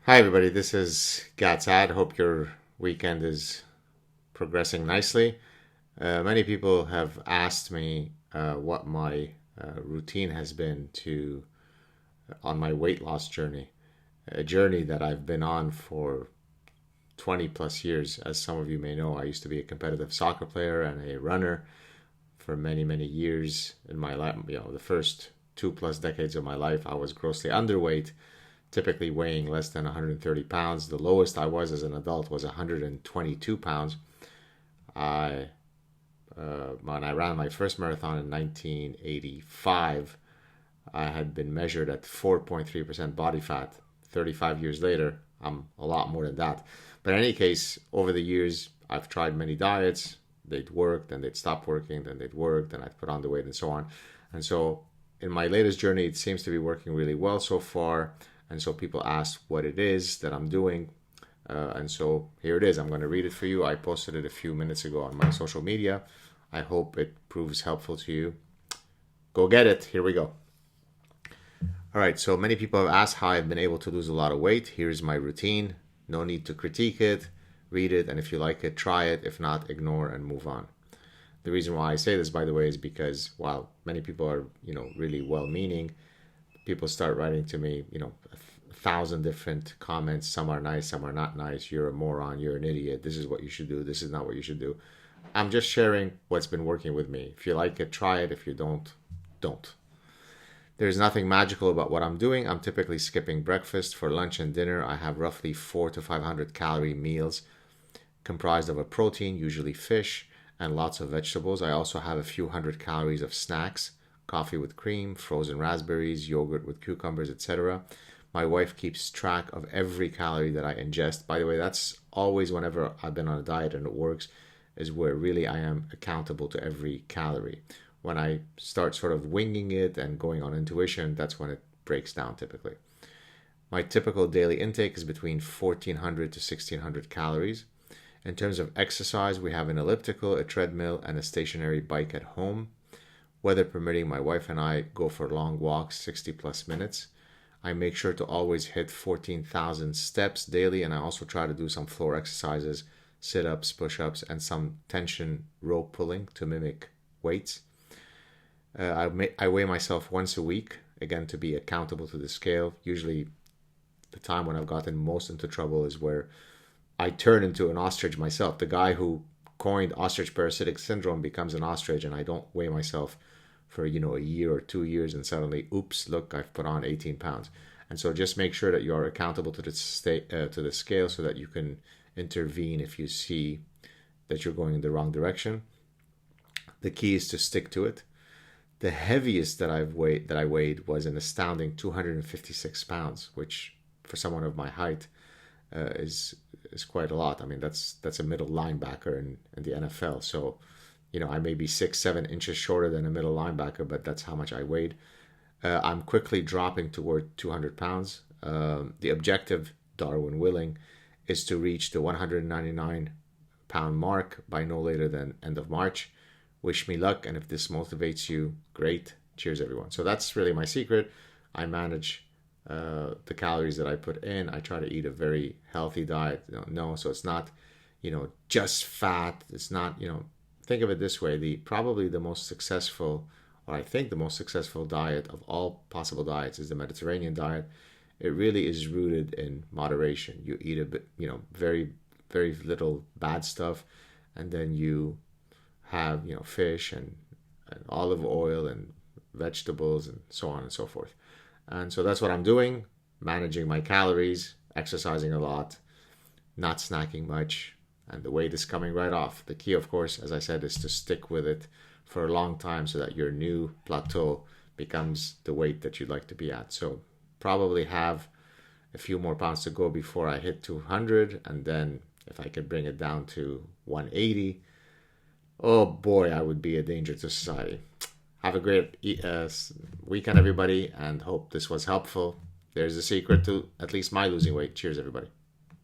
Hi, everybody. This is Gad Saad. Hope your weekend is progressing nicely. Many people have asked me what my routine has been to on my weight loss journey, a journey that I've been on for 20 plus years. As some of you may know, I used to be a competitive soccer player and a runner for many, many years in my life. The first 2 plus decades of my life, I was grossly underweight, typically weighing less than 130 pounds. The lowest I was as an adult was 122 pounds. I When I ran my first marathon in 1985, I had been measured at 4.3% body fat. 35 years later, I'm a lot more than that. But in any case, over the years, I've tried many diets. They'd work, then they'd stop working, then they'd work, then I'd put on the weight and so on. And so in my latest journey, it seems to be working really well so far. And so people ask what it is that I'm doing. And so here it is. I'm going to read it for you. I posted it a few minutes ago on my social media. I hope it proves helpful to you. Go get it. Here we go. All right. So many people have asked how I've been able to lose a lot of weight. Here's my routine. No need to critique it. Read it. And if you like it, try it. If not, ignore and move on. The reason why I say this, by the way, is because while many people are, really well-meaning, people start writing to me, a thousand different comments. Some are nice, some are not nice. You're a moron, you're an idiot. This is what you should do. This is not what you should do. I'm just sharing what's been working with me. If you like it, try it. If you don't, don't. There's nothing magical about what I'm doing. I'm typically skipping breakfast. For lunch and dinner, I have roughly 4 to 500 calorie meals comprised of a protein, usually fish, and lots of vegetables. I also have a few hundred calories of snacks, coffee with cream, frozen raspberries, yogurt with cucumbers, etc. My wife keeps track of every calorie that I ingest. By the way, that's always whenever I've been on a diet and it works, is where really I am accountable to every calorie. When I start sort of winging it and going on intuition, that's when it breaks down typically. My typical daily intake is between 1,400 to 1,600 calories. In terms of exercise, we have an elliptical, a treadmill, and a stationary bike at home. Weather permitting, my wife and I go for long walks, 60 plus minutes. I make sure to always hit 14,000 steps daily, and I also try to do some floor exercises, sit-ups, push-ups, and some tension rope pulling to mimic weights. I weigh myself once a week, again, to be accountable to the scale. Usually the time when I've gotten most into trouble is where I turn into an ostrich myself. The guy who coined ostrich parasitic syndrome becomes an ostrich, and I don't weigh myself for a year or 2 years, and suddenly, oops, look, I've put on 18 pounds. And so just make sure that you are accountable to the scale so that you can intervene if you see that you're going in the wrong direction. The key is to stick to it. The heaviest that I weighed was an astounding 256 pounds, which for someone of my height is quite a lot. I mean, that's a middle linebacker in the NFL. So, I may be 6-7 inches shorter than a middle linebacker, but that's how much I weighed. I'm quickly dropping toward 200 pounds. The objective, Darwin willing, is to reach the 199-pound mark by no later than end of March. Wish me luck, and if this motivates you, great. Cheers, everyone. So that's really my secret. I manage the calories that I put in. I try to eat a very healthy diet. So it's not, just fat. It's not, think of it this way. Probably the most successful, or I think the most successful diet of all possible diets is the Mediterranean diet. It really is rooted in moderation. You eat a bit, very, very little bad stuff, and then you have, fish and olive oil and vegetables and so on and so forth. And so that's what I'm doing, managing my calories, exercising a lot, not snacking much, and the weight is coming right off. The key, of course, as I said, is to stick with it for a long time so that your new plateau becomes the weight that you'd like to be at. So probably have a few more pounds to go before I hit 200, and then if I could bring it down to 180, oh boy, I would be a danger to society. Have a great weekend, everybody, and hope this was helpful. There's a secret to at least my losing weight. Cheers, everybody.